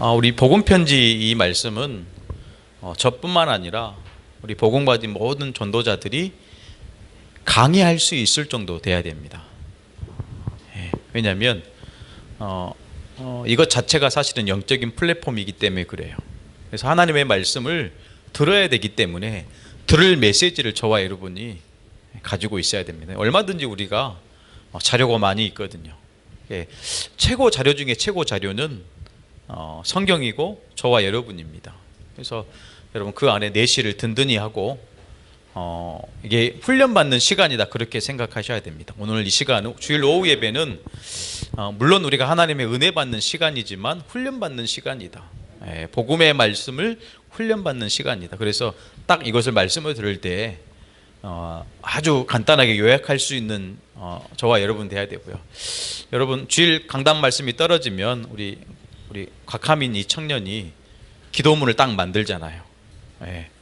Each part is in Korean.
우리 복음 편지 이 말씀은 저뿐만 아니라 우리 복음 받은 모든 전도자들이 강의할 수 있을 정도 돼야 됩니다. 왜냐하면 이것 자체가 사실은 영적인 플랫폼이기 때문에 그래요. 그래서 하나님의 말씀을 들어야 되기 때문에 들을 메시지를 저와 여러분이 가지고 있어야 됩니다. 얼마든지 우리가 자료가 많이 있거든요. 최고 자료 중에 최고 자료는 성경이고 저와 여러분입니다. 그래서 여러분 그 안에 내실을 든든히 하고 이게 훈련받는 시간이다 그렇게 생각하셔야 됩니다. 오늘 이 시간은 주일 오후 예배는 물론 우리가 하나님의 은혜 받는 시간이지만 훈련받는 시간이다. 복음의 말씀을 훈련받는 시간이다. 그래서 딱 이것을 말씀을 들을 때 아주 간단하게 요약할 수 있는 저와 여러분 돼야 되고요. 여러분 주일 강단 말씀이 떨어지면 우리 곽하민 이 청년이 기도문을 딱 만들잖아요.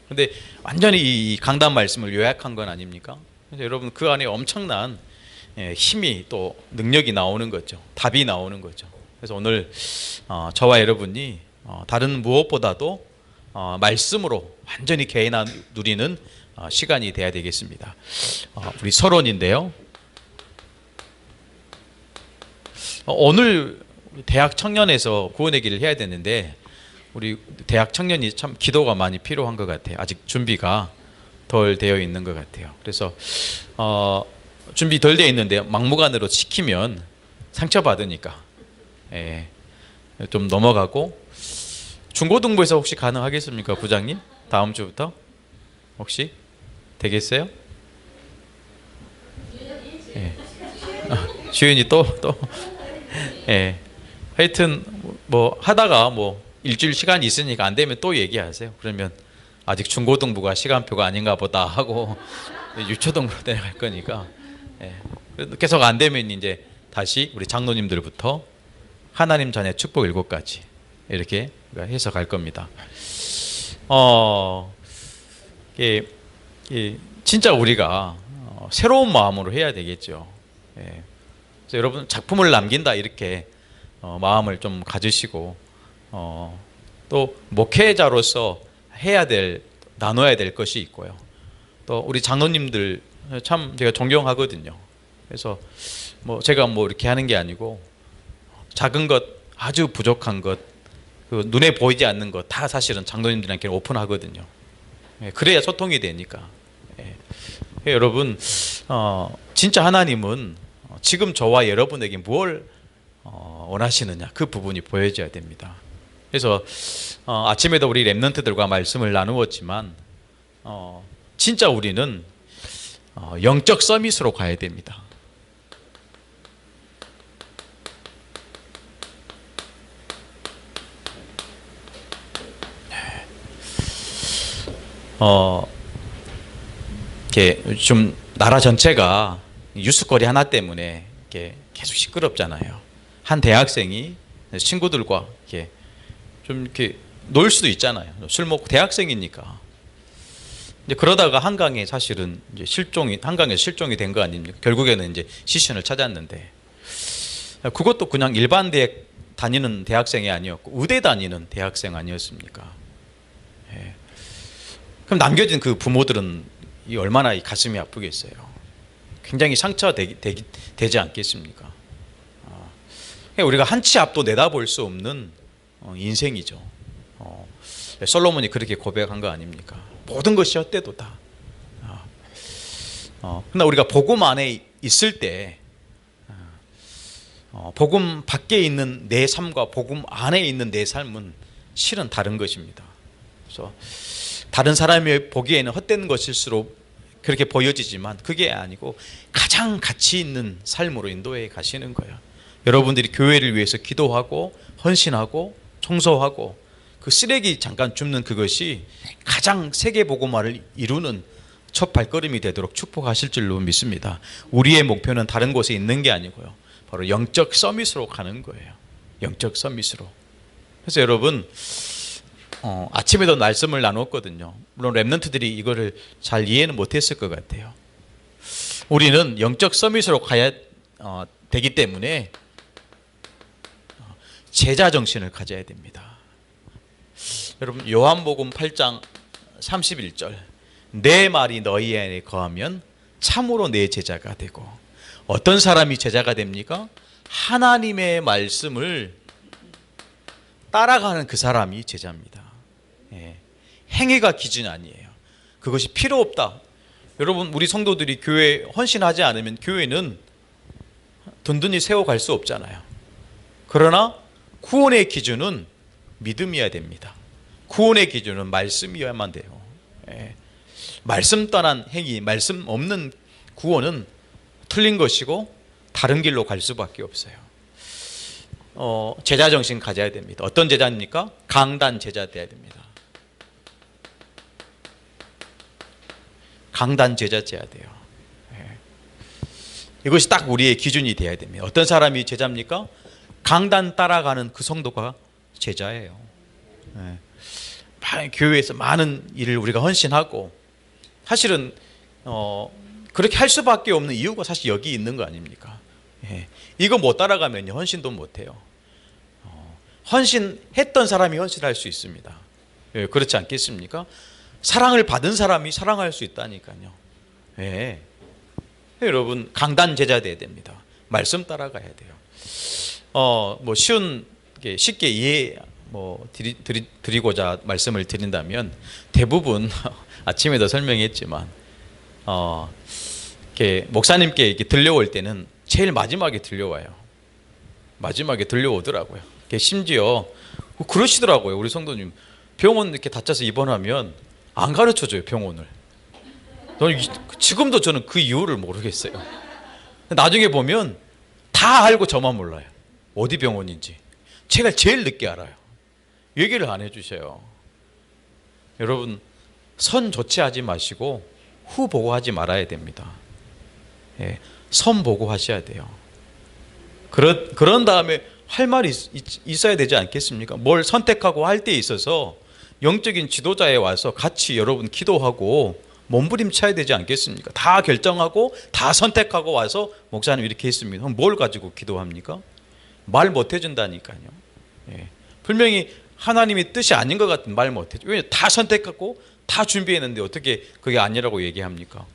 근데 완전히 이 강단 말씀을 요약한 건 아닙니까? 그래서 여러분 그 안에 엄청난 힘이 또 능력이 나오는 거죠. 답이 나오는 거죠. 그래서 오늘 저와 여러분이 다른 무엇보다도 말씀으로 완전히 개인화 누리는 시간이 돼야 되겠습니다. 우리 서론인데요. 오늘 대학 청년에서 구원의 길을 해야 되는데 우리 대학 청년이 참 기도가 많이 필요한 것 같아요. 아직 준비가 덜 되어 있는 것 같아요. 그래서 준비 덜 되어 있는데 막무가내로 시키면 상처받으니까 좀 넘어가고 중고등부에서 혹시 가능하겠습니까, 부장님? 다음 주부터 혹시 되겠어요? 주연이 또 하여튼 뭐 하다가 뭐 일주일 시간이 있으니까 안 되면 또 얘기하세요. 그러면 아직 중고등부가 시간표가 아닌가 보다 하고 유초등부로 내려갈 거니까 계속 안 되면 이제 다시 우리 장로님들부터 하나님 자녀 축복 7가지 이렇게 해서 갈 겁니다. 진짜 우리가 새로운 마음으로 해야 되겠죠. 그래서 여러분 작품을 남긴다 이렇게 마음을 좀 가지시고 또 목회자로서 나눠야 될 것이 있고요. 또 우리 장로님들 참 제가 존경하거든요. 그래서 제가 이렇게 하는 게 아니고 작은 것, 아주 부족한 것, 그 눈에 보이지 않는 것 다 사실은 장로님들한테 오픈하거든요. 그래야 소통이 되니까. 여러분 진짜 하나님은 지금 저와 여러분에게 뭘 원하시느냐 그 부분이 보여져야 됩니다. 그래서 아침에도 우리 랩런트들과 말씀을 나누었지만 진짜 우리는 영적 서밋으로 가야 됩니다. 이렇게 좀 나라 전체가 뉴스거리 하나 때문에 이렇게 계속 시끄럽잖아요. 한 대학생이 친구들과 이렇게 좀 이렇게 놀 수도 있잖아요. 술 먹고 대학생이니까. 이제 그러다가 한강에 사실은 이제 한강에서 실종이 된 거 아닙니까? 결국에는 이제 시신을 찾았는데 그것도 그냥 일반 대학 다니는 대학생이 아니었고 의대 다니는 대학생 아니었습니까? 그럼 남겨진 그 부모들은 얼마나 이 가슴이 아프겠어요. 굉장히 상처되지 않겠습니까? 우리가 한 치 앞도 내다볼 수 없는 인생이죠. 솔로몬이 그렇게 고백한 거 아닙니까? 모든 것이 헛되도다. 그러나 우리가 복음 안에 있을 때 복음 밖에 있는 내 삶과 복음 안에 있는 내 삶은 실은 다른 것입니다. 그래서 다른 사람이 보기에는 헛된 것일수록 그렇게 보여지지만 그게 아니고 가장 가치 있는 삶으로 인도해 가시는 거예요. 여러분들이 교회를 위해서 기도하고 헌신하고 청소하고 그 쓰레기 잠깐 줍는 그것이 가장 세계복음화를 이루는 첫 발걸음이 되도록 축복하실 줄로 믿습니다. 우리의 목표는 다른 곳에 있는 게 아니고요. 바로 영적 서밋으로 가는 거예요. 영적 서밋으로. 그래서 여러분 아침에도 말씀을 나눴거든요. 물론 랩런트들이 이거를 잘 이해는 못했을 것 같아요. 우리는 영적 서밋으로 가야 되기 때문에 제자 정신을 가져야 됩니다. 여러분 요한복음 8장 31절 내 말이 너희 안에 거하면 참으로 내 제자가 되고. 어떤 사람이 제자가 됩니까? 하나님의 말씀을 따라가는 그 사람이 제자입니다. 예. 행위가 기준 아니에요. 그것이 필요 없다. 여러분 우리 성도들이 교회 헌신하지 않으면 교회는 든든히 세워갈 수 없잖아요. 그러나 구원의 기준은 믿음이어야 됩니다. 구원의 기준은 말씀이어야만 돼요. 예. 말씀 떠난 행위, 말씀 없는 구원은 틀린 것이고 다른 길로 갈 수밖에 없어요. 제자 정신 가져야 됩니다. 어떤 제자입니까? 강단 제자 돼야 됩니다. 강단 제자 돼야 돼요. 예. 이것이 딱 우리의 기준이 돼야 됩니다. 어떤 사람이 제자입니까? 강단 따라가는 그 성도가 제자예요. 예. 교회에서 많은 일을 우리가 헌신하고 사실은 그렇게 할 수밖에 없는 이유가 사실 여기 있는 거 아닙니까? 예. 이거 못 따라가면 헌신도 못 해요. 헌신했던 사람이 헌신할 수 있습니다. 예, 그렇지 않겠습니까? 사랑을 받은 사람이 사랑할 수 있다니까요. 예. 여러분 강단 제자 돼야 됩니다. 말씀 따라가야 돼요. 뭐 쉽게 이해 드리고자 말씀을 드린다면 대부분 아침에도 설명했지만 이렇게 목사님께 이렇게 들려올 때는 제일 마지막에 들려와요. 마지막에 들려오더라고요. 심지어 그러시더라고요. 우리 성도님 병원 이렇게 다쳐서 입원하면 안 가르쳐줘요, 병원을. 지금도 저는 그 이유를 모르겠어요. 나중에 보면 다 알고 저만 몰라요. 어디 병원인지. 제가 제일 늦게 알아요. 얘기를 안 해주셔요. 여러분 선 조치하지 마시고 후 보고하지 말아야 됩니다. 예, 선 보고 하셔야 돼요. 그런 다음에 할 말이 있어야 되지 않겠습니까? 뭘 선택하고 할 때 있어서 영적인 지도자에 와서 같이 여러분 기도하고 몸부림쳐야 되지 않겠습니까? 다 결정하고 다 선택하고 와서 목사님 이렇게 했습니다. 그럼 뭘 가지고 기도합니까? 말 못 해준다니까요. 예. 분명히 하나님의 뜻이 아닌 것 같은 말 못 해줘. 왜냐하면 다 선택하고 다 준비했는데 어떻게 그게 아니라고 얘기합니까?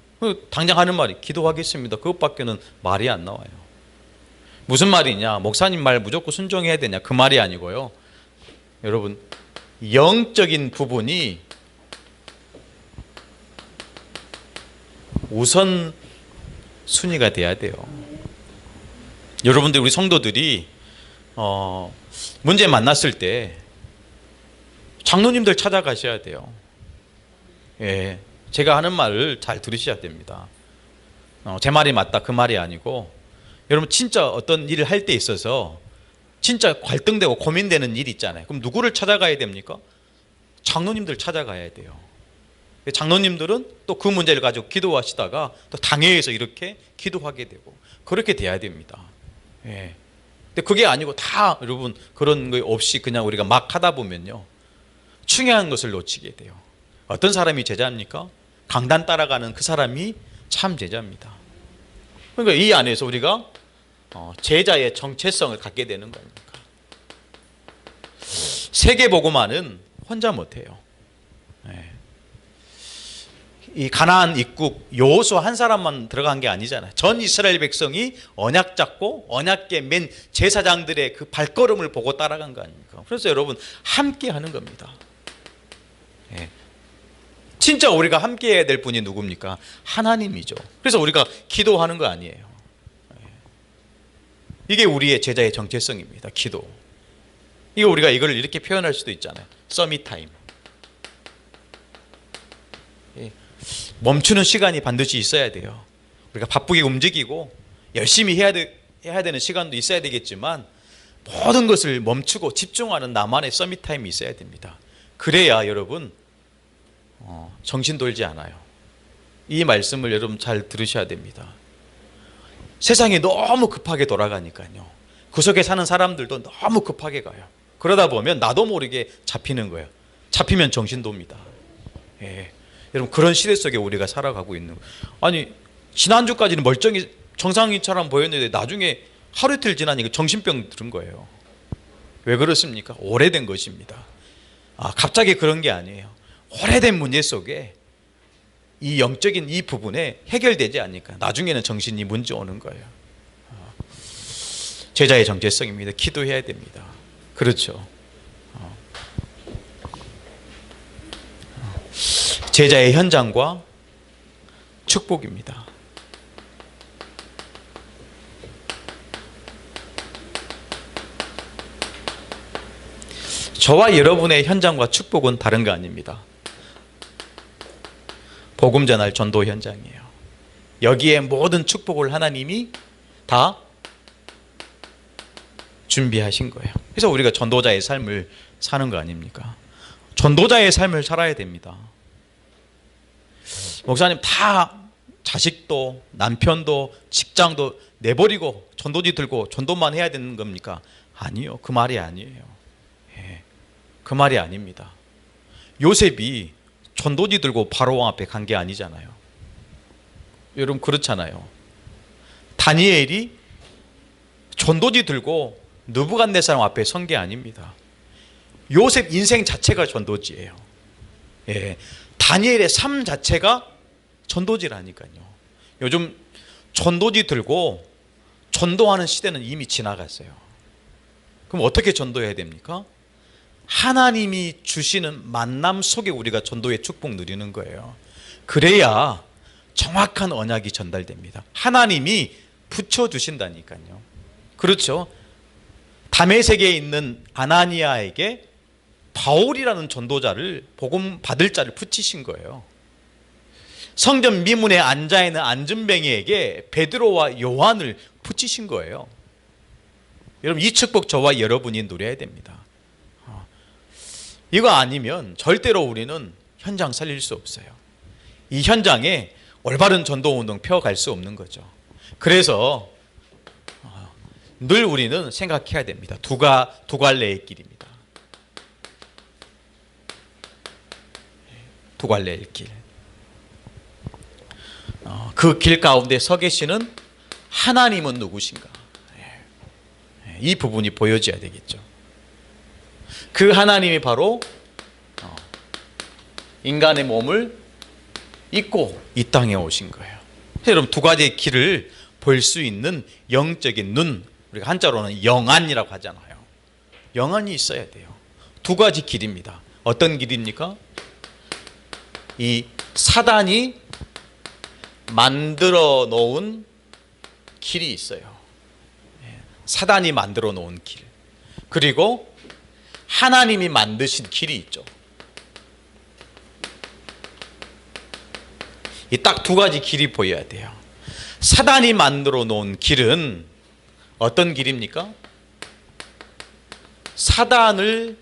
당장 하는 말이 기도하겠습니다. 그것밖에는 말이 안 나와요. 무슨 말이냐? 목사님 말 무조건 순종해야 되냐? 그 말이 아니고요. 여러분 영적인 부분이 우선 순위가 돼야 돼요. 여러분들 우리 성도들이 문제 만났을 때 장로님들 찾아가셔야 돼요. 예, 제가 하는 말을 잘 들으셔야 됩니다. 제 말이 맞다 그 말이 아니고 여러분 진짜 어떤 일을 할 때 있어서 진짜 갈등되고 고민되는 일이 있잖아요. 그럼 누구를 찾아가야 됩니까? 장로님들 찾아가야 돼요. 장로님들은 또 그 문제를 가지고 기도하시다가 또 당회에서 이렇게 기도하게 되고 그렇게 돼야 됩니다. 예. 근데 그게 아니고 다 여러분 그런 거 없이 그냥 우리가 막 하다 보면요 중요한 것을 놓치게 돼요. 어떤 사람이 제자입니까? 강단 따라가는 그 사람이 참 제자입니다. 그러니까 이 안에서 우리가 제자의 정체성을 갖게 되는 거니까. 세계복음화는 혼자 못해요. 네. 이 가나안 입국 여호수아 한 사람만 들어간 게 아니잖아요. 전 이스라엘 백성이 언약 잡고 언약궤 맨 제사장들의 그 발걸음을 보고 따라간 거 아닙니까? 그래서 여러분 함께 하는 겁니다. 네. 진짜 우리가 함께 해야 될 분이 누굽니까? 하나님이죠. 그래서 우리가 기도하는 거 아니에요. 이게 우리의 제자의 정체성입니다. 기도. 이거 우리가 이걸 이렇게 표현할 수도 있잖아요. 서밋 타임. 멈추는 시간이 반드시 있어야 돼요. 우리가 바쁘게 움직이고 열심히 해야 되는 시간도 있어야 되겠지만 모든 것을 멈추고 집중하는 나만의 서밋 타임이 있어야 됩니다. 그래야 여러분 정신 돌지 않아요. 이 말씀을 여러분 잘 들으셔야 됩니다. 세상이 너무 급하게 돌아가니까요. 그 속에 사는 사람들도 너무 급하게 가요. 그러다 보면 나도 모르게 잡히는 거예요. 잡히면 정신 돕니다. 예. 여러분 그런 시대 속에 우리가 살아가고 있는 거예요. 아니 지난주까지는 멀쩡히 정상인처럼 보였는데 나중에 하루 이틀 지나니까 정신병 들은 거예요. 왜 그렇습니까? 오래된 것입니다. 갑자기 그런 게 아니에요. 오래된 문제 속에 이 영적인 이 부분에 해결되지 않으니까 나중에는 정신이 문제 오는 거예요. 제자의 정체성입니다. 기도해야 됩니다. 그렇죠. 제자의 현장과 축복입니다. 저와 여러분의 현장과 축복은 다른 거 아닙니다. 복음 전할 전도 현장이에요. 여기에 모든 축복을 하나님이 다 준비하신 거예요. 그래서 우리가 전도자의 삶을 사는 거 아닙니까? 전도자의 삶을 살아야 됩니다. 목사님, 다 자식도 남편도 직장도 내버리고 전도지 들고 전도만 해야 되는 겁니까? 아니요, 그 말이 아니에요. 그 말이 아닙니다. 요셉이 전도지 들고 바로왕 앞에 간 게 아니잖아요. 여러분 그렇잖아요. 다니엘이 전도지 들고 느부갓네살 앞에 선 게 아닙니다. 요셉 인생 자체가 전도지예요. 다니엘의 삶 자체가 전도지라니까요. 요즘 전도지 들고 전도하는 시대는 이미 지나갔어요. 그럼 어떻게 전도해야 됩니까? 하나님이 주시는 만남 속에 우리가 전도의 축복 누리는 거예요. 그래야 정확한 언약이 전달됩니다. 하나님이 붙여주신다니까요. 그렇죠. 다메섹에 있는 아나니아에게 바울이라는 전도자를 복음 받을 자를 붙이신 거예요. 성전 미문에 앉아있는 안전뱅이에게 베드로와 요한을 붙이신 거예요. 여러분 이 축복 저와 여러분이 누려야 됩니다. 이거 아니면 절대로 우리는 현장 살릴 수 없어요. 이 현장에 올바른 전도운동 펴갈 수 없는 거죠. 그래서 늘 우리는 생각해야 됩니다. 두 갈래의 길입니다. 두 갈래의 길. 그 길 가운데 서 계시는 하나님은 누구신가? 이 부분이 보여져야 되겠죠. 그 하나님이 바로 인간의 몸을 입고 이 땅에 오신 거예요. 여러분 두 가지의 길을 볼 수 있는 영적인 눈, 우리가 한자로는 영안이라고 하잖아요. 영안이 있어야 돼요. 두 가지 길입니다. 어떤 길입니까? 이 사단이 만들어 놓은 길이 있어요. 사단이 만들어 놓은 길. 그리고 하나님이 만드신 길이 있죠. 이 딱 두 가지 길이 보여야 돼요. 사단이 만들어 놓은 길은 어떤 길입니까? 사단을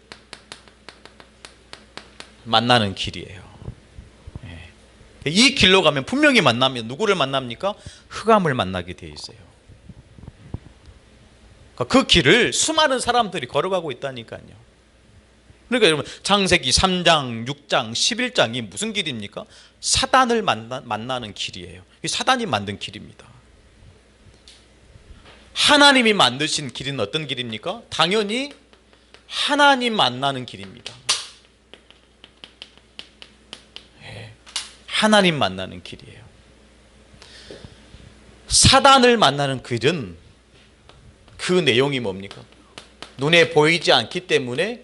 만나는 길이에요. 이 길로 가면 분명히 만나면 누구를 만납니까? 흑암을 만나게 돼 있어요. 그 길을 수많은 사람들이 걸어가고 있다니까요. 그러니까 여러분 창세기 3장, 6장, 11장이 무슨 길입니까? 사단을 만나는 길이에요. 사단이 만든 길입니다. 하나님이 만드신 길은 어떤 길입니까? 당연히 하나님 만나는 길입니다. 하나님 만나는 길이에요. 사단을 만나는 길은 그 내용이 뭡니까? 눈에 보이지 않기 때문에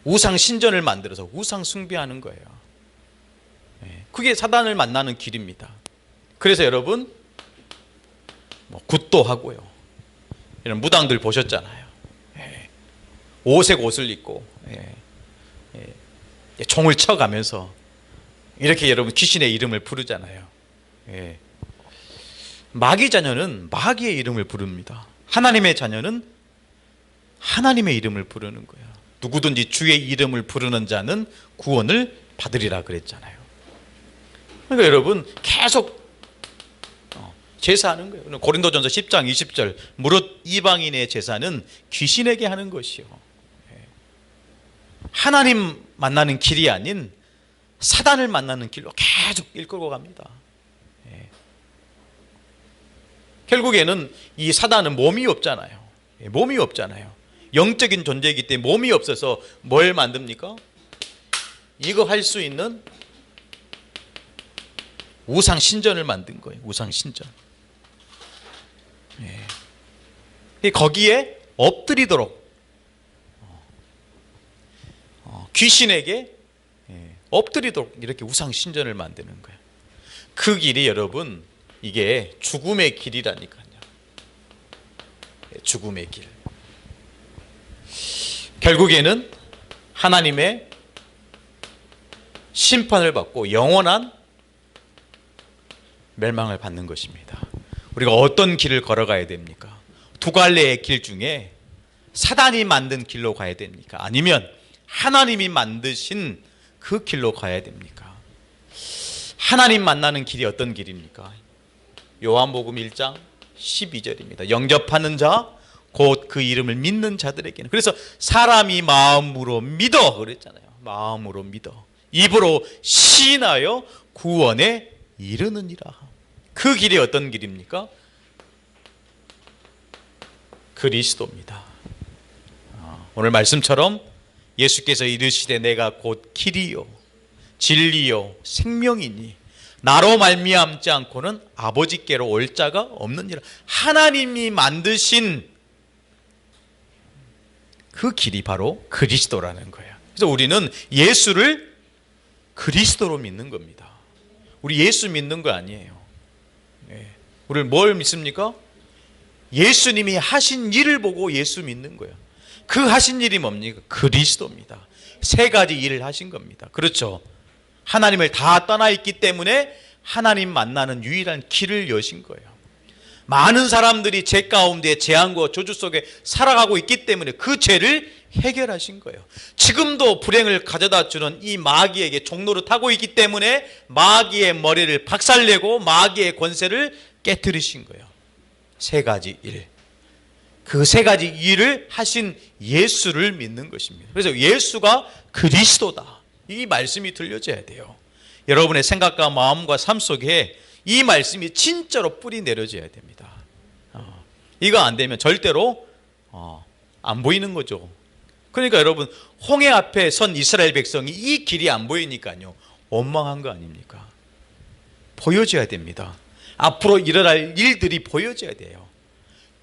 우상 신전을 만들어서 우상 숭배하는 거예요. 그게 사단을 만나는 길입니다. 그래서 여러분 굿도 하고요. 이런 무당들 보셨잖아요. 오색 옷을 입고 총을 쳐가면서 이렇게 여러분 귀신의 이름을 부르잖아요. 마귀 자녀는 마귀의 이름을 부릅니다. 하나님의 자녀는 하나님의 이름을 부르는 거예요. 누구든지 주의 이름을 부르는 자는 구원을 받으리라 그랬잖아요. 그러니까 여러분 계속 제사하는 거예요. 고린도전서 10장 20절 무릇 이방인의 제사는 귀신에게 하는 것이요. 하나님 만나는 길이 아닌 사단을 만나는 길로 계속 이끌고 갑니다. 결국에는 이 사단은 몸이 없잖아요. 몸이 없잖아요. 영적인 존재이기 때문에 몸이 없어서 뭘 만듭니까? 이거 할 수 있는 우상 신전을 만든 거예요. 우상 신전. 거기에 엎드리도록 귀신에게 엎드리도록 이렇게 우상 신전을 만드는 거예요. 그 길이 여러분, 이게 죽음의 길이라니까요. 죽음의 길. 결국에는 하나님의 심판을 받고 영원한 멸망을 받는 것입니다. 우리가 어떤 길을 걸어가야 됩니까? 두 갈래의 길 중에 사단이 만든 길로 가야 됩니까? 아니면 하나님이 만드신 그 길로 가야 됩니까? 하나님 만나는 길이 어떤 길입니까? 요한복음 1장 12절입니다. 영접하는 자 곧 그 이름을 믿는 자들에게는. 그래서 사람이 마음으로 믿어 그랬잖아요. 마음으로 믿어 입으로 시인하여 구원에 이르느니라. 그 길이 어떤 길입니까? 그리스도입니다. 오늘 말씀처럼 예수께서 이르시되 내가 곧 길이요 진리요 생명이니 나로 말미암지 않고는 아버지께로 올 자가 없느니라. 하나님이 만드신 그 길이 바로 그리스도라는 거예요. 그래서 우리는 예수를 그리스도로 믿는 겁니다. 우리 예수 믿는 거 아니에요. 우리는 뭘 믿습니까? 예수님이 하신 일을 보고 예수 믿는 거예요. 그 하신 일이 뭡니까? 그리스도입니다. 세 가지 일을 하신 겁니다. 그렇죠? 하나님을 다 떠나 있기 때문에 하나님 만나는 유일한 길을 여신 거예요. 많은 사람들이 죄 가운데 재앙과 저주 속에 살아가고 있기 때문에 그 죄를 해결하신 거예요. 지금도 불행을 가져다 주는 이 마귀에게 종로를 타고 있기 때문에 마귀의 머리를 박살내고 마귀의 권세를 깨뜨리신 거예요. 세 가지 일. 그 세 가지 일을 하신 예수를 믿는 것입니다. 그래서 예수가 그리스도다. 이 말씀이 들려져야 돼요. 여러분의 생각과 마음과 삶 속에 이 말씀이 진짜로 뿌리 내려져야 됩니다. 이거 안 되면 절대로 안 보이는 거죠. 그러니까 여러분, 홍해 앞에 선 이스라엘 백성이 이 길이 안 보이니까요 원망한 거 아닙니까? 보여져야 됩니다. 앞으로 일어날 일들이 보여져야 돼요.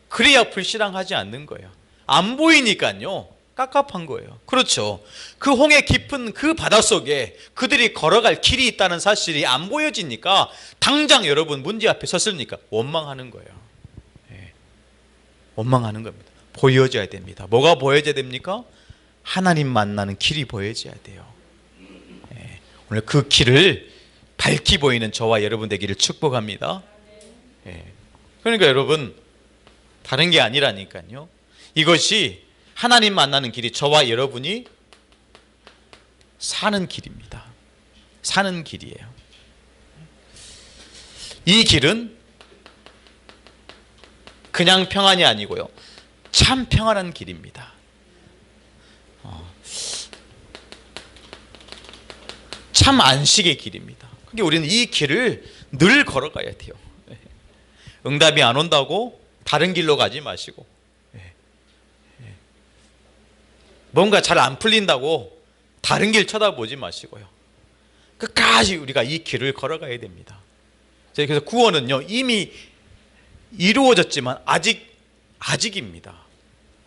그래야 불신앙하지 않는 거예요. 안 보이니까요 깝깝한 거예요. 그렇죠. 그 홍해 깊은 그 바닷속에 그들이 걸어갈 길이 있다는 사실이 안 보여지니까 당장 여러분 문제 앞에 섰으니까 원망하는 거예요. 원망하는 겁니다. 보여져야 됩니다. 뭐가 보여져야 됩니까? 하나님 만나는 길이 보여져야 돼요. 오늘 그 길을 밝히 보이는 저와 여러분 되기를 축복합니다. 그러니까 여러분, 다른 게 아니라니까요. 이것이 하나님 만나는 길이 저와 여러분이 사는 길입니다. 사는 길이에요. 이 길은 그냥 평안이 아니고요, 참 평안한 길입니다. 참 안식의 길입니다. 그러니까 우리는 이 길을 늘 걸어가야 돼요. 응답이 안 온다고 다른 길로 가지 마시고, 뭔가 잘 안 풀린다고 다른 길 쳐다보지 마시고요, 끝까지 우리가 이 길을 걸어가야 됩니다. 그래서 구원은요 이미 이루어졌지만 아직입니다.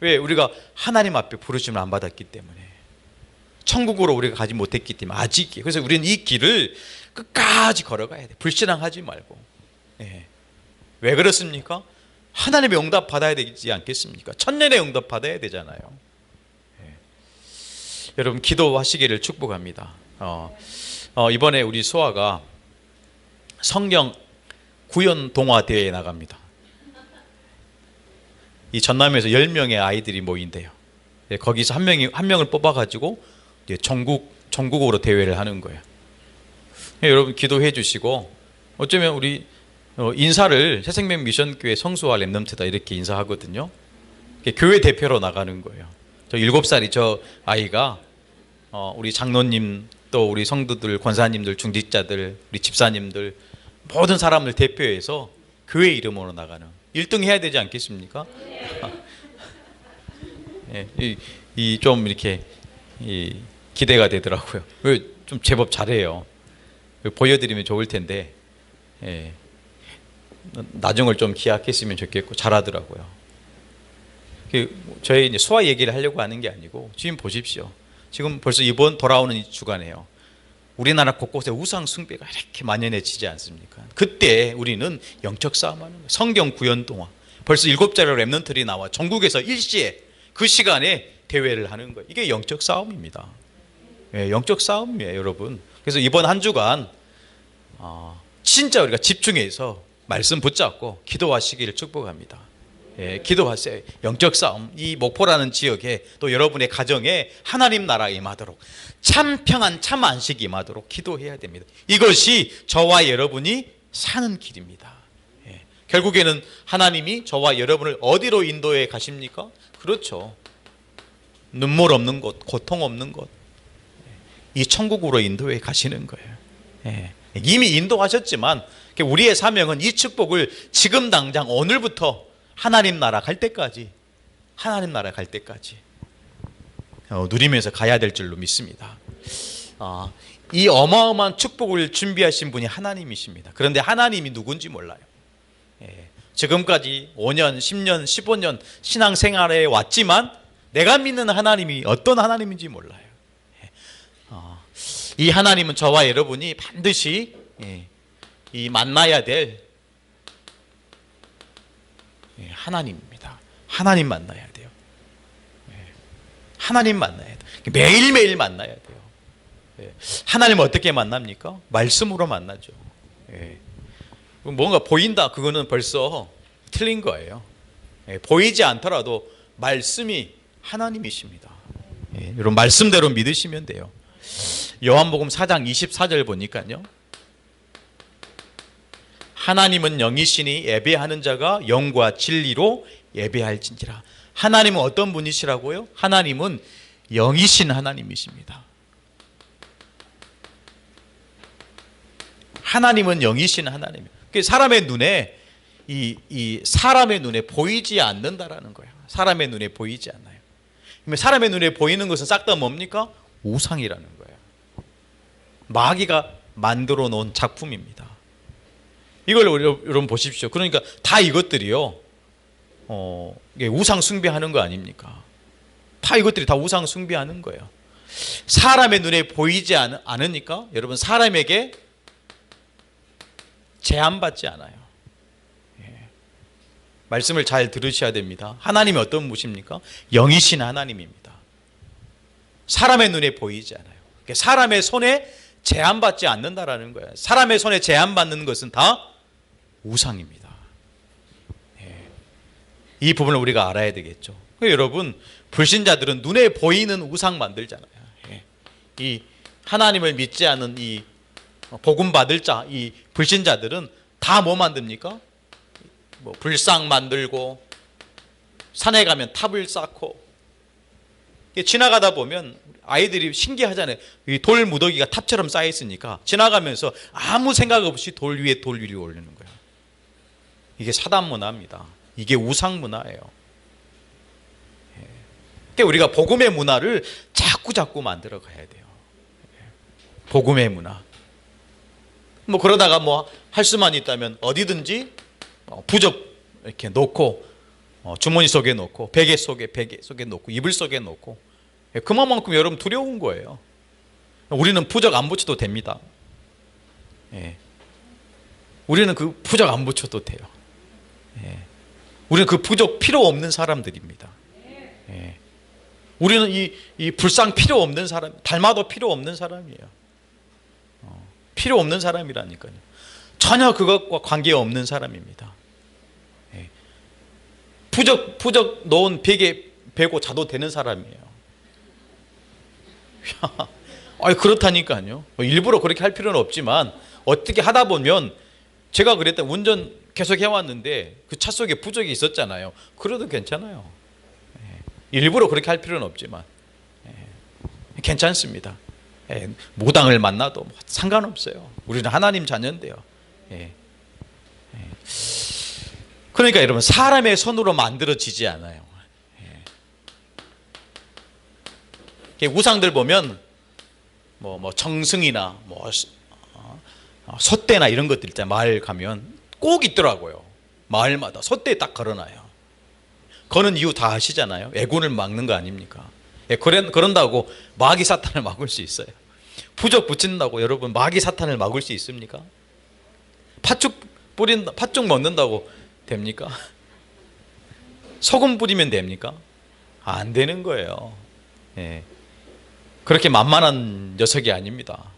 왜? 우리가 하나님 앞에 부르심을 안 받았기 때문에, 천국으로 우리가 가지 못했기 때문에 아직이에요. 그래서 우리는 이 길을 끝까지 걸어가야 돼요. 불신앙하지 말고. 왜 그렇습니까? 하나님의 응답 받아야 되지 않겠습니까? 천년의 응답 받아야 되잖아요. 여러분 기도하시기를 축복합니다. 이번에 우리 소아가 성경 구연 동화 대회에 나갑니다. 이 전남에서 10명의 아이들이 모인대요. 거기서 한 명을 뽑아가지고 전국으로 대회를 하는 거예요. 여러분 기도해 주시고, 어쩌면 우리 인사를 새생명 미션교회 성수와 렘넌트다 이렇게 인사하거든요. 교회 대표로 나가는 거예요. 저 7살이 저 아이가 우리 장로님, 또 우리 성도들, 권사님들, 중직자들, 우리 집사님들 모든 사람을 대표해서 교회 이름으로 나가는 1등 해야 되지 않겠습니까? 이 좀 이렇게 기대가 되더라고요. 좀 제법 잘해요. 보여드리면 좋을 텐데 나중을 좀 기약했으면 좋겠고 잘하더라고요. 저희 이제 수화 얘기를 하려고 하는 게 아니고 지금 보십시오. 지금 벌써 이번 돌아오는 이 주간에요. 우리나라 곳곳에 우상 숭배가 이렇게 만연해지지 않습니까? 그때 우리는 영적 싸움하는 거예요. 성경 구연 동안 벌써 7자리 렘넌트들이 나와 전국에서 일시에 그 시간에 대회를 하는 거예요. 이게 영적 싸움입니다. 영적 싸움이에요, 여러분. 그래서 이번 한 주간 진짜 우리가 집중해서 말씀 붙잡고 기도하시기를 축복합니다. 기도하세요. 영적 싸움, 이 목포라는 지역에 또 여러분의 가정에 하나님 나라 임하도록 참 평안, 참 안식이 임하도록 기도해야 됩니다. 이것이 저와 여러분이 사는 길입니다. 결국에는 하나님이 저와 여러분을 어디로 인도해 가십니까? 그렇죠. 눈물 없는 곳, 고통 없는 곳, 이 천국으로 인도해 가시는 거예요. 이미 인도하셨지만 우리의 사명은 이 축복을 지금 당장 오늘부터 하나님 나라 갈 때까지 누리면서 가야 될 줄로 믿습니다. 이 어마어마한 축복을 준비하신 분이 하나님이십니다. 그런데 하나님이 누군지 몰라요. 지금까지 5년, 10년, 15년 신앙생활에 왔지만 내가 믿는 하나님이 어떤 하나님인지 몰라요. 이 하나님은 저와 여러분이 반드시 이 만나야 될 하나님입니다. 하나님 만나야 돼요. 하나님 만나야 돼요. 매일매일 만나야 돼요. 하나님 어떻게 만납니까? 말씀으로 만나죠. 뭔가 보인다, 그거는 벌써 틀린 거예요. 보이지 않더라도 말씀이 하나님이십니다. 여러분 말씀대로 믿으시면 돼요. 요한복음 4장 24절 보니까요, 하나님은 영이시니 예배하는 자가 영과 진리로 예배할진지라. 하나님은 어떤 분이시라고요? 하나님은 영이신 하나님이십니다. 하나님은 영이신 하나님이에요. 사람의 눈에 사람의 눈에 보이지 않는다라는 거예요. 사람의 눈에 보이지 않아요. 사람의 눈에 보이는 것은 싹 다 뭡니까? 우상이라는 거예요. 마귀가 만들어 놓은 작품입니다. 이걸 여러분 보십시오. 그러니까 다 이것들이요, 우상 숭배하는 거 아닙니까? 다 이것들이 다 우상 숭배하는 거예요. 사람의 눈에 보이지 않으니까 여러분 사람에게 제한받지 않아요. 말씀을 잘 들으셔야 됩니다. 하나님이 어떤 분이십니까? 영이신 하나님입니다. 사람의 눈에 보이지 않아요. 사람의 손에 제한받지 않는다라는 거예요. 사람의 손에 제한받는 것은 다 우상입니다. 이 부분을 우리가 알아야 되겠죠. 여러분, 불신자들은 눈에 보이는 우상 만들잖아요. 이 하나님을 믿지 않는 이 복음 받을 자, 이 불신자들은 다 뭐 만듭니까? 불상 만들고 산에 가면 탑을 쌓고, 지나가다 보면 아이들이 신기하잖아요. 이 돌 무더기가 탑처럼 쌓여 있으니까 지나가면서 아무 생각 없이 돌 위에 올리는 거예요. 이게 사단 문화입니다. 이게 우상 문화예요. 그러니까 우리가 복음의 문화를 자꾸 만들어 가야 돼요. 복음의 문화. 그러다가 할 수만 있다면 어디든지 부적 이렇게 놓고, 주머니 속에 놓고, 베개 속에 놓고, 이불 속에 놓고, 그만큼 여러분 두려운 거예요. 우리는 부적 안 붙여도 됩니다. 우리는 그 부적 안 붙여도 돼요. 우리는 그 부적 필요 없는 사람들입니다. 우리는 이 불상 필요 없는 사람, 닮아도 필요 없는 사람이에요. 필요 없는 사람이라니까요. 전혀 그것과 관계없는 사람입니다. 부적 놓은 베개 베고 자도 되는 사람이에요. 그렇다니까요. 일부러 그렇게 할 필요는 없지만 어떻게 하다 보면, 제가 그랬다, 운전 계속 해왔는데 그 차 속에 부적이 있었잖아요. 그래도 괜찮아요. 일부러 그렇게 할 필요는 없지만 괜찮습니다. 무당을 만나도 상관없어요. 우리는 하나님 자녀인데요. 그러니까 여러분, 사람의 손으로 만들어지지 않아요. 우상들 보면 뭐 청승이나 솥대나 이런 것들 있잖아요. 마을 가면 꼭 있더라고요. 마을마다 솥대 딱 걸어놔요. 거는 이유 다 아시잖아요. 애군을 막는 거 아닙니까? 그런다고 마귀 사탄을 막을 수 있어요? 부적 붙인다고 여러분 마귀 사탄을 막을 수 있습니까? 팥죽 먹는다고 됩니까? 소금 뿌리면 됩니까? 안 되는 거예요. 예. 그렇게 만만한 녀석이 아닙니다.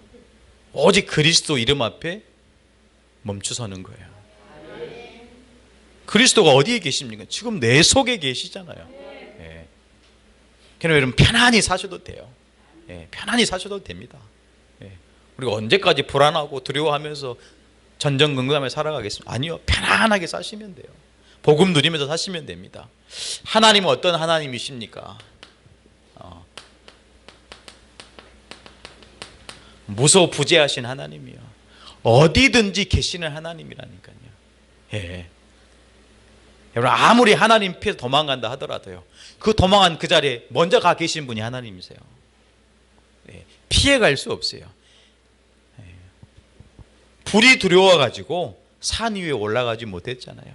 오직 그리스도 이름 앞에 멈추서는 거예요. 그리스도가 어디에 계십니까? 지금 내 속에 계시잖아요. 예. 그러니까 여러분 편안히 사셔도 돼요. 예. 편안히 사셔도 됩니다. 예. 우리가 언제까지 불안하고 두려워하면서 전전긍긍하며 살아가겠습니까? 아니요. 편안하게 사시면 돼요. 복음 누리면서 사시면 됩니다. 하나님은 어떤 하나님이십니까? 무소부재하신 하나님이요. 어디든지 계시는 하나님이라니까요. 예. 여러분 아무리 하나님 피해서 도망간다 하더라도요. 그 도망한 그 자리에 먼저 가 계신 분이 하나님이세요. 예. 피해갈 수 없어요. 예. 불이 두려워가지고 산 위에 올라가지 못했잖아요.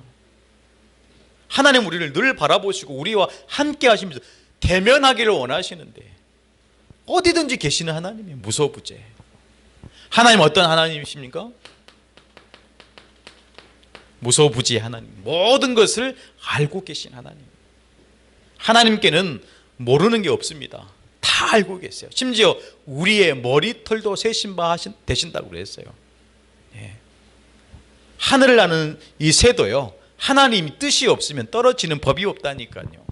하나님 우리를 늘 바라보시고 우리와 함께 하시면서 대면하기를 원하시는데 어디든지 계시는 하나님이에요. 무소부재. 하나님 어떤 하나님이십니까? 무소부지 하나님. 모든 것을 알고 계신 하나님. 하나님께는 모르는 게 없습니다. 다 알고 계세요. 심지어 우리의 머리털도 세신 바 되신다고 그랬어요. 예. 하늘을 나는 이 새도요. 하나님 뜻이 없으면 떨어지는 법이 없다니까요.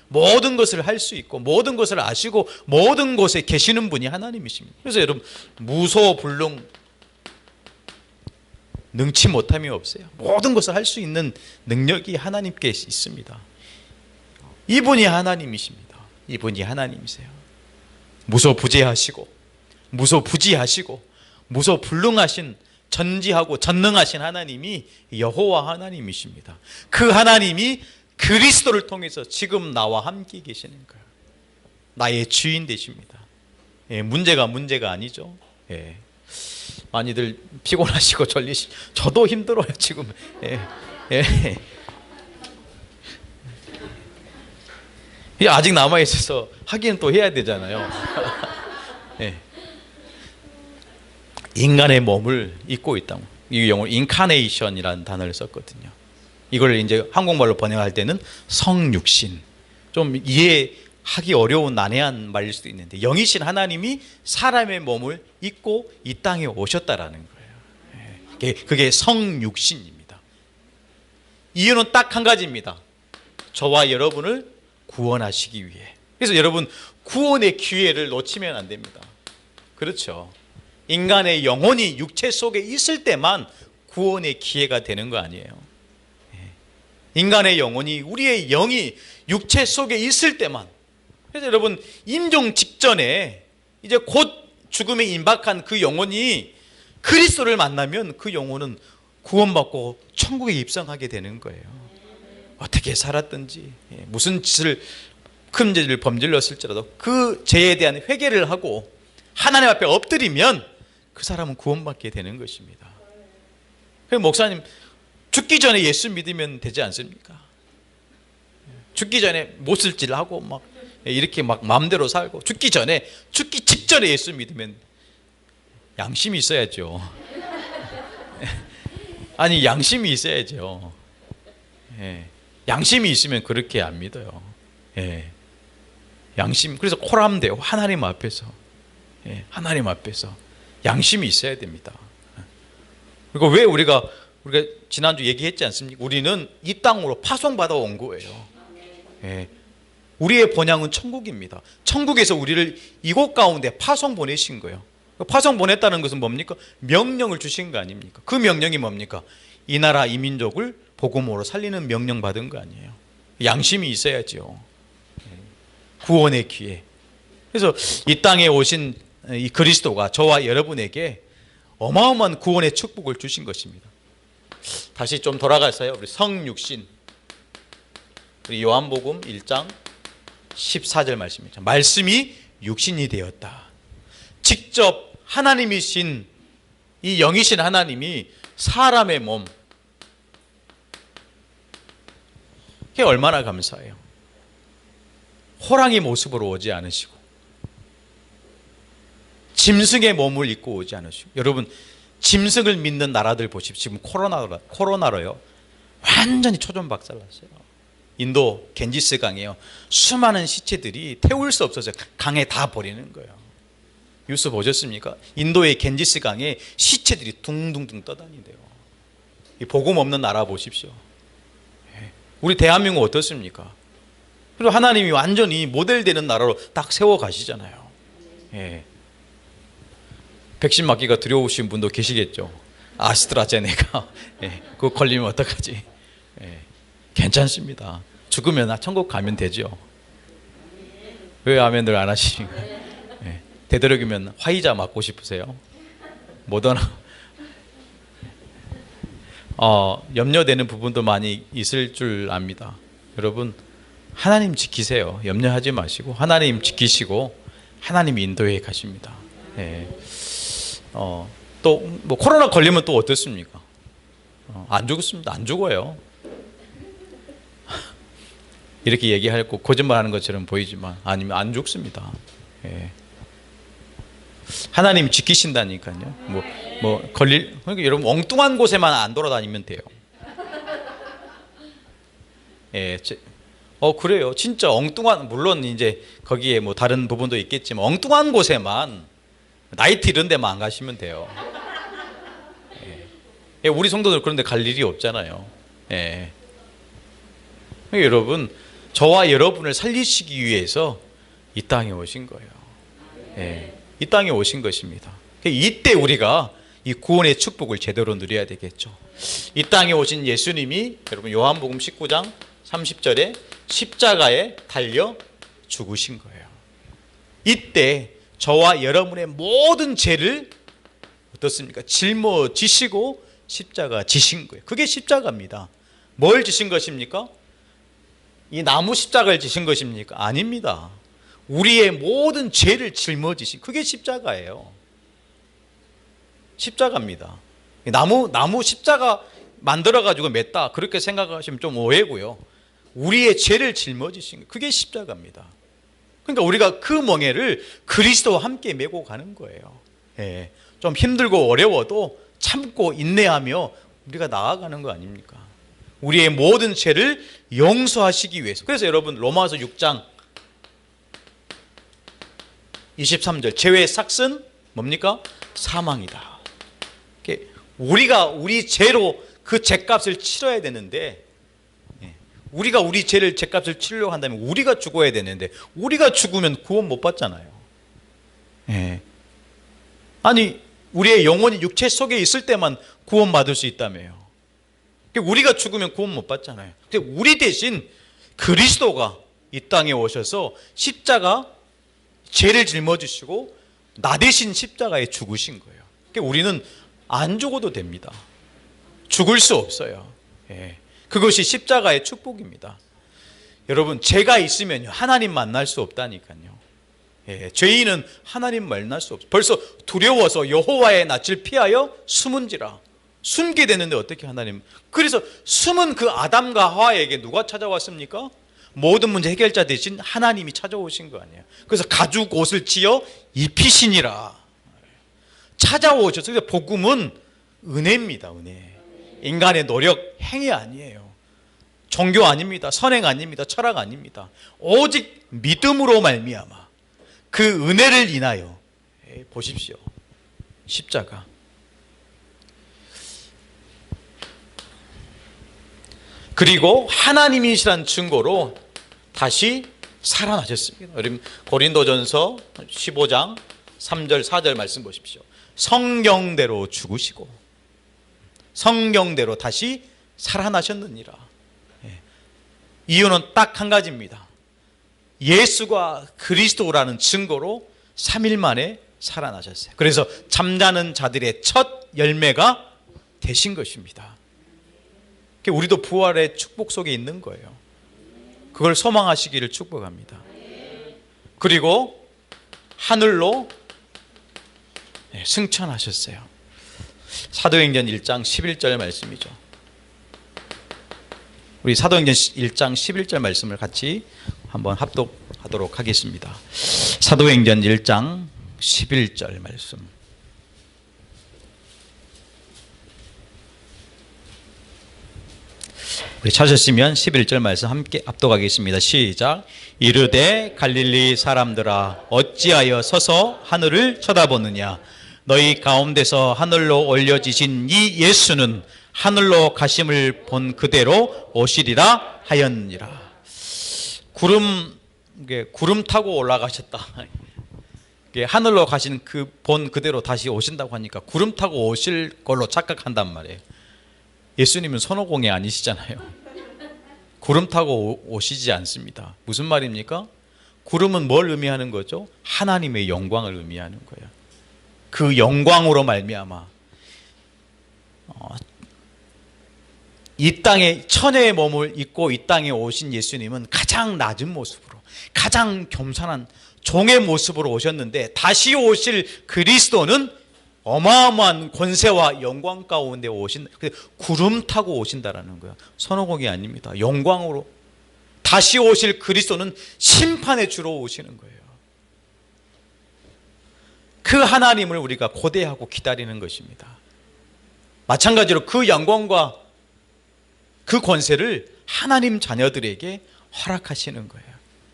모든 것을 할 수 있고 모든 것을 아시고 모든 곳에 계시는 분이 하나님이십니다. 그래서 여러분 무소불능 능치 못함이 없어요. 모든 것을 할 수 있는 능력이 하나님께 있습니다. 이분이 하나님이십니다. 이분이 하나님이세요. 무소부재하시고 무소부지하시고 무소불능하신 전지하고 전능하신 하나님이 여호와 하나님이십니다. 그 하나님이 그리스도를 통해서 지금 나와 함께 계시는 거예요. 나의 주인 되십니다. 예, 문제가 아니죠. 예. 많이들 피곤하시고 저도 힘들어요 지금. 예. 예. 아직 남아 있어서 하기는 또 해야 되잖아요. 예. 인간의 몸을 입고 있다. 이 용어 인카네이션이라는 단어를 썼거든요. 이걸 이제 한국말로 번역할 때는 성육신. 좀 이해하기 어려운 난해한 말일 수도 있는데 영이신 하나님이 사람의 몸을 입고 이 땅에 오셨다라는 거예요. 그게 성육신입니다. 이유는 딱 한 가지입니다. 저와 여러분을 구원하시기 위해. 그래서 여러분 구원의 기회를 놓치면 안 됩니다. 그렇죠. 인간의 영혼이 육체 속에 있을 때만 구원의 기회가 되는 거 아니에요. 인간의 영혼이 우리의 영이 육체 속에 있을 때만. 그래서 여러분 임종 직전에 이제 곧 죽음에 임박한 그 영혼이 그리스도를 만나면 그 영혼은 구원받고 천국에 입성하게 되는 거예요. 어떻게 살았든지 무슨 큰 죄를 범질렀을지라도 그 죄에 대한 회개를 하고 하나님 앞에 엎드리면 그 사람은 구원받게 되는 것입니다. 그래서 목사님 죽기 전에 예수 믿으면 되지 않습니까? 죽기 전에 못쓸질하고 막 이렇게 막 마음대로 살고 죽기 직전에 예수 믿으면 양심이 있어야죠. 아니 양심이 있어야죠. 양심이 있으면 그렇게 안 믿어요. 양심. 그래서 코라면 돼요. 하나님 앞에서. 하나님 앞에서 양심이 있어야 됩니다. 그리고 왜 우리가 지난주 얘기했지 않습니까? 우리는 이 땅으로 파송받아 온 거예요. 우리의 본향은 천국입니다. 천국에서 우리를 이곳 가운데 파송 보내신 거예요. 파송 보냈다는 것은 뭡니까? 명령을 주신 거 아닙니까? 그 명령이 뭡니까? 이 나라 이 민족을 복음으로 살리는 명령 받은 거 아니에요. 양심이 있어야죠. 구원의 기회. 그래서 이 땅에 오신 이 그리스도가 저와 여러분에게 어마어마한 구원의 축복을 주신 것입니다. 다시 좀 돌아가서요. 우리 성육신. 우리 요한복음 1장 14절 말씀이죠. 말씀이 육신이 되었다. 직접 하나님이신 이 영이신 하나님이 사람의 몸, 그게 얼마나 감사해요. 호랑이 모습으로 오지 않으시고 짐승의 몸을 입고 오지 않으시고. 여러분, 짐승을 믿는 나라들 보십시오. 지금 코로나로요 완전히 초전박살났어요. 인도 겐지스 강에요, 수많은 시체들이 태울 수 없어서 강에 다 버리는 거예요. 뉴스 보셨습니까? 인도의 겐지스 강에 시체들이 둥둥둥 떠다닌대요. 이 복음 없는 나라 보십시오. 우리 대한민국 어떻습니까? 그리고 하나님이 완전히 모델되는 나라로 딱 세워 가시잖아요. 예. 백신 맞기가 두려우신 분도 계시겠죠. 아스트라제네카. 예. 그거 걸리면 어떡하지? 예. 괜찮습니다. 죽으면 천국 가면 되죠. 왜 아멘들 안 하시니까? 예. 되도록이면 화이자 맞고 싶으세요? 모더나. 염려되는 부분도 많이 있을 줄 압니다. 여러분, 하나님 지키세요. 염려하지 마시고 하나님 지키시고 하나님 인도해 가십니다. 예. 또 뭐 코로나 걸리면 또 어떻습니까? 안 죽습니다. 안 죽어요. 이렇게 얘기하고 거짓말하는 것처럼 보이지만 아니면 안 죽습니다. 예. 하나님 지키신다니까요. 그러니까 여러분 엉뚱한 곳에만 안 돌아다니면 돼요. 예, 그래요. 진짜 엉뚱한, 물론 이제 거기에 뭐 다른 부분도 있겠지만 엉뚱한 곳에만, 나이트 이런 데만 안 가시면 돼요. 예, 우리 성도들 그런데 갈 일이 없잖아요. 예. 그러니까 여러분, 저와 여러분을 살리시기 위해서 이 땅에 오신 거예요. 예. 이 땅에 오신 것입니다. 이때 우리가 이 구원의 축복을 제대로 누려야 되겠죠. 이 땅에 오신 예수님이 여러분 요한복음 19장 30절에 십자가에 달려 죽으신 거예요. 이때 저와 여러분의 모든 죄를 어떻습니까? 짊어지시고 십자가 지신 거예요. 그게 십자가입니다. 뭘 지신 것입니까? 이 나무 십자가를 지신 것입니까? 아닙니다. 우리의 모든 죄를 짊어지신, 그게 십자가예요. 십자가입니다. 나무 십자가 만들어가지고 맸다, 그렇게 생각하시면 좀 오해고요. 우리의 죄를 짊어지신 거, 그게 십자가입니다. 그러니까 우리가 그 멍에를 그리스도와 함께 메고 가는 거예요. 예, 좀 힘들고 어려워도 참고 인내하며 우리가 나아가는 거 아닙니까? 우리의 모든 죄를 용서하시기 위해서. 그래서 여러분 로마서 6장 23절, 죄의 삭은 뭡니까? 사망이다. 우리가 우리 죄로 그 죄값을 치러야 되는데, 우리가 우리 죄값을 치르려고 한다면 우리가 죽어야 되는데, 우리가 죽으면 구원 못 받잖아요. 아니, 우리의 영혼이 육체 속에 있을 때만 구원 받을 수 있다며요. 우리가 죽으면 구원 못 받잖아요. 근데 우리 대신 그리스도가 이 땅에 오셔서 십자가 죄를 짊어지시고 나 대신 십자가에 죽으신 거예요. 그러니까 우리는 안 죽어도 됩니다. 죽을 수 없어요. 예. 그것이 십자가의 축복입니다. 여러분, 죄가 있으면 하나님 만날 수 없다니까요. 예. 죄인은 하나님 만날 수 없어요. 벌써 두려워서 여호와의 낯을 피하여 숨은지라. 숨게 되는데 어떻게 하나님. 그래서 숨은 그 아담과 하와에게 누가 찾아왔습니까? 모든 문제 해결자 대신 하나님이 찾아오신 거 아니에요. 그래서 가죽 옷을 지어 입히시니라. 찾아오셔서. 복음은 은혜입니다. 은혜. 인간의 노력, 행위 아니에요. 종교 아닙니다. 선행 아닙니다. 철학 아닙니다. 오직 믿음으로 말미암아 그 은혜를 인하여. 보십시오. 십자가. 그리고 하나님이시란 증거로 다시 살아나셨습니다. 여러분 고린도전서 15장 3절 4절 말씀 보십시오. 성경대로 죽으시고 성경대로 다시 살아나셨느니라. 이유는 딱 한 가지입니다. 예수가 그리스도라는 증거로 3일 만에 살아나셨어요. 그래서 잠자는 자들의 첫 열매가 되신 것입니다. 우리도 부활의 축복 속에 있는 거예요. 그걸 소망하시기를 축복합니다. 그리고 하늘로 승천하셨어요. 사도행전 1장 11절 말씀이죠. 우리 사도행전 1장 11절 말씀을 같이 한번 합독하도록 하겠습니다. 사도행전 1장 11절 말씀. 우리 찾으시면 11절 말씀 함께 합독하겠습니다. 시작. 이르되 갈릴리 사람들아 어찌하여 서서 하늘을 쳐다보느냐. 너희 가운데서 하늘로 올려지신 이 예수는 하늘로 가심을 본 그대로 오시리라 하였느니라. 구름 타고 올라가셨다. 하늘로 가신 본 그대로 다시 오신다고 하니까 구름 타고 오실 걸로 착각한단 말이에요. 예수님은 손오공이 아니시잖아요. 구름 타고 오시지 않습니다. 무슨 말입니까? 구름은 뭘 의미하는 거죠? 하나님의 영광을 의미하는 거예요. 그 영광으로 말미암아 이 땅에 천혜의 몸을 입고 이 땅에 오신 예수님은 가장 낮은 모습으로, 가장 겸손한 종의 모습으로 오셨는데, 다시 오실 그리스도는 어마어마한 권세와 영광 가운데 오신다. 구름 타고 오신다라는 거야. 선호공이 아닙니다. 영광으로 다시 오실 그리스도는 심판의 주로 오시는 거예요. 그 하나님을 우리가 고대하고 기다리는 것입니다. 마찬가지로 그 영광과 그 권세를 하나님 자녀들에게 허락하시는 거예요.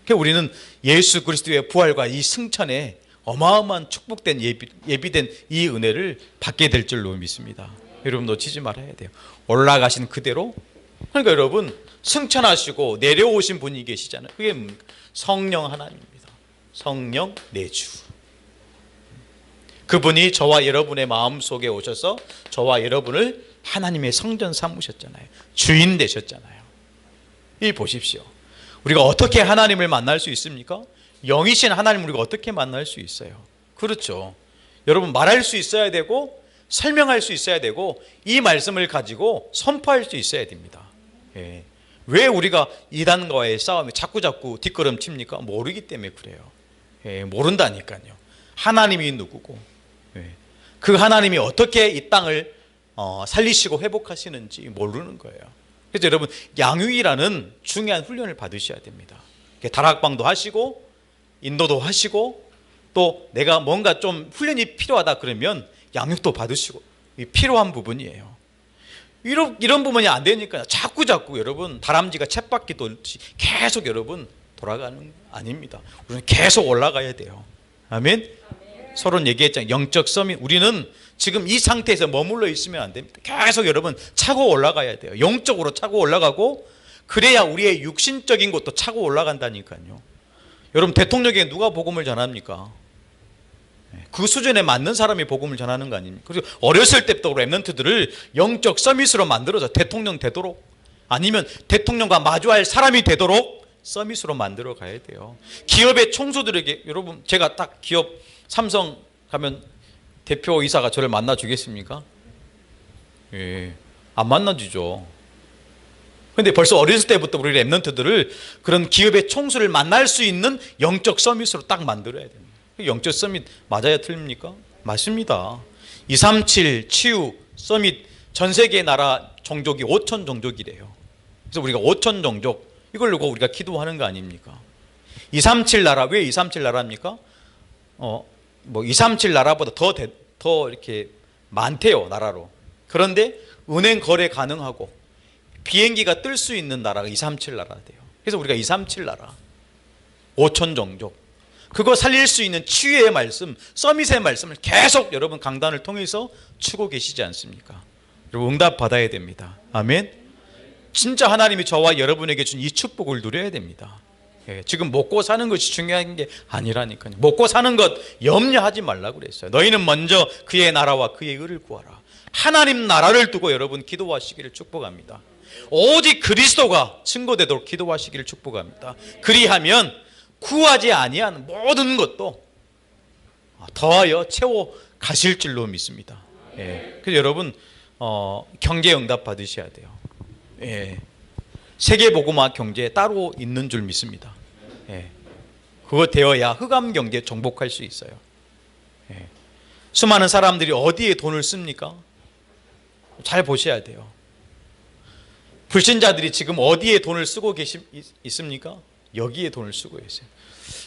그러니까 우리는 예수 그리스도의 부활과 이 승천에 어마어마한 축복된 예비된 이 은혜를 받게 될 줄로 믿습니다. 여러분 놓치지 말아야 돼요. 올라가신 그대로, 그러니까 여러분 승천하시고 내려오신 분이 계시잖아요. 그게 성령 하나님입니다. 성령 내주. 그분이 저와 여러분의 마음속에 오셔서 저와 여러분을 하나님의 성전 삼으셨잖아요. 주인 되셨잖아요. 이 보십시오. 우리가 어떻게 하나님을 만날 수 있습니까? 영이신 하나님을 우리가 어떻게 만날 수 있어요? 그렇죠. 여러분 말할 수 있어야 되고 설명할 수 있어야 되고 이 말씀을 가지고 선포할 수 있어야 됩니다. 예. 왜 우리가 이단과의 싸움에 자꾸 뒷걸음 칩니까? 모르기 때문에 그래요. 예. 모른다니까요. 하나님이 누구고 그 하나님이 어떻게 이 땅을 살리시고 회복하시는지 모르는 거예요. 그래서 여러분 양육이라는 중요한 훈련을 받으셔야 됩니다. 다락방도 하시고 인도도 하시고 또 내가 뭔가 좀 훈련이 필요하다 그러면 양육도 받으시고 필요한 부분이에요. 이런 부분이 안 되니까 자꾸 여러분 다람쥐가 쳇바퀴 돌듯이 계속 여러분 돌아가는 거 아닙니다. 우리는 계속 올라가야 돼요. 아멘. 서로 얘기했잖아요. 영적 서밋. 우리는 지금 이 상태에서 머물러 있으면 안 됩니다. 계속 여러분 차고 올라가야 돼요. 영적으로 차고 올라가고 그래야 우리의 육신적인 것도 차고 올라간다니까요. 여러분 대통령에게 누가 복음을 전합니까? 그 수준에 맞는 사람이 복음을 전하는 거 아닙니까? 그래서 어렸을 때부터 랩런트들을 영적 서밋으로 만들어서 대통령 되도록, 아니면 대통령과 마주할 사람이 되도록 서밋으로 만들어 가야 돼요. 기업의 총수들에게, 여러분 제가 딱 기업 삼성 가면 대표이사가 저를 만나 주겠습니까? 예, 안 만나주죠. 근데 벌써 어렸을 때부터 우리 랩런트들을 그런 기업의 총수를 만날 수 있는 영적 서밋으로 딱 만들어야 됩니다. 영적 서밋 맞아야 틀립니까? 맞습니다. 237 치유 서밋, 전 세계 나라 종족이 5천 종족이래요. 그래서 우리가 5천 종족 이걸 놓고 우리가 기도하는 거 아닙니까? 237 나라, 왜 237 나라입니까? 237 나라보다 더 이렇게 많대요, 나라로. 그런데 은행 거래 가능하고 비행기가 뜰 수 있는 나라가 237 나라대요. 그래서 우리가 237 나라, 5천 종족, 그거 살릴 수 있는 치유의 말씀, 서밋의 말씀을 계속 여러분 강단을 통해서 추고 계시지 않습니까? 여러분 응답 받아야 됩니다. 아멘. 진짜 하나님이 저와 여러분에게 준 이 축복을 누려야 됩니다. 예, 지금 먹고 사는 것이 중요한 게 아니라니까요. 먹고 사는 것 염려하지 말라고 그랬어요. 너희는 먼저 그의 나라와 그의 의를 구하라. 하나님 나라를 두고 여러분 기도하시기를 축복합니다. 오직 그리스도가 증거되도록 기도하시기를 축복합니다. 그리하면 구하지 아니한 모든 것도 더하여 채워 가실 줄로 믿습니다. 예. 그래서 여러분 경제 응답 받으셔야 돼요. 예. 세계복음화 경제에 따로 있는 줄 믿습니다. 예. 그거 되어야 흑암 경계에 정복할 수 있어요. 예. 수많은 사람들이 어디에 돈을 씁니까? 잘 보셔야 돼요. 불신자들이 지금 어디에 돈을 쓰고 있습니까? 여기에 돈을 쓰고 있어요.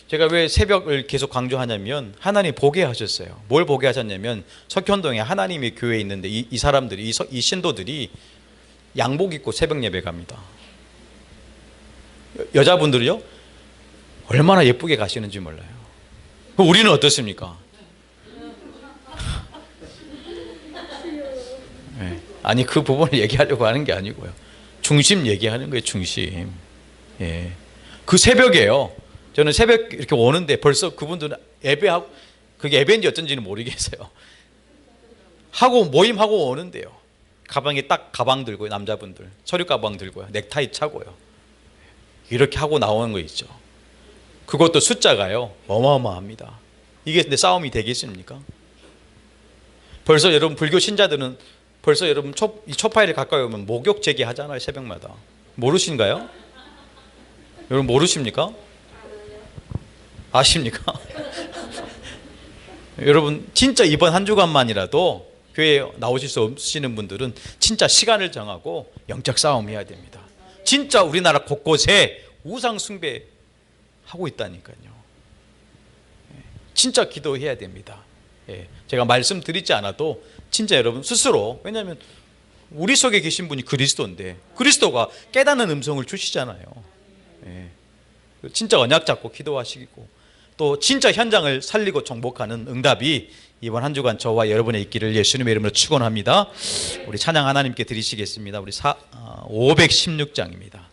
제가 왜 새벽을 계속 강조하냐면 하나님 보게 하셨어요. 뭘 보게 하셨냐면 석현동에 하나님의 교회에 있는데 이 사람들이 이 신도들이 양복 입고 새벽 예배 갑니다. 여자분들이요? 얼마나 예쁘게 가시는지 몰라요. 우리는 어떻습니까? 네. 아니 그 부분을 얘기하려고 하는 게 아니고요. 중심 얘기하는 거예요. 중심. 예. 그 새벽에요. 저는 새벽 이렇게 오는데 벌써 그분들은 예배하고, 그게 예배인지 어쩐지는 모르겠어요. 하고 모임하고 오는데요. 가방에 딱 가방 들고요. 남자분들 서류 가방 들고요. 넥타이 차고요. 이렇게 하고 나오는 거 있죠. 그것도 숫자가요 어마어마합니다. 이게 근데 싸움이 되겠습니까? 벌써 여러분 불교 신자들은 벌써 여러분 이 초파일에 가까이 오면 목욕 제기 하잖아요. 새벽마다. 모르신가요? 여러분 모르십니까? 아십니까? 여러분 진짜 이번 한 주간만이라도 교회에 나오실 수 없으시는 분들은 진짜 시간을 정하고 영적 싸움 해야 됩니다. 진짜 우리나라 곳곳에 우상 숭배 하고 있다니까요. 진짜 기도해야 됩니다. 제가 말씀드리지 않아도 진짜 여러분 스스로, 왜냐하면 우리 속에 계신 분이 그리스도인데 그리스도가 깨닫는 음성을 주시잖아요. 진짜 언약 잡고 기도하시고 또 진짜 현장을 살리고 정복하는 응답이 이번 한 주간 저와 여러분의 있기를 예수님의 이름으로 축원합니다. 우리 찬양 하나님께 드리시겠습니다. 우리 516장입니다.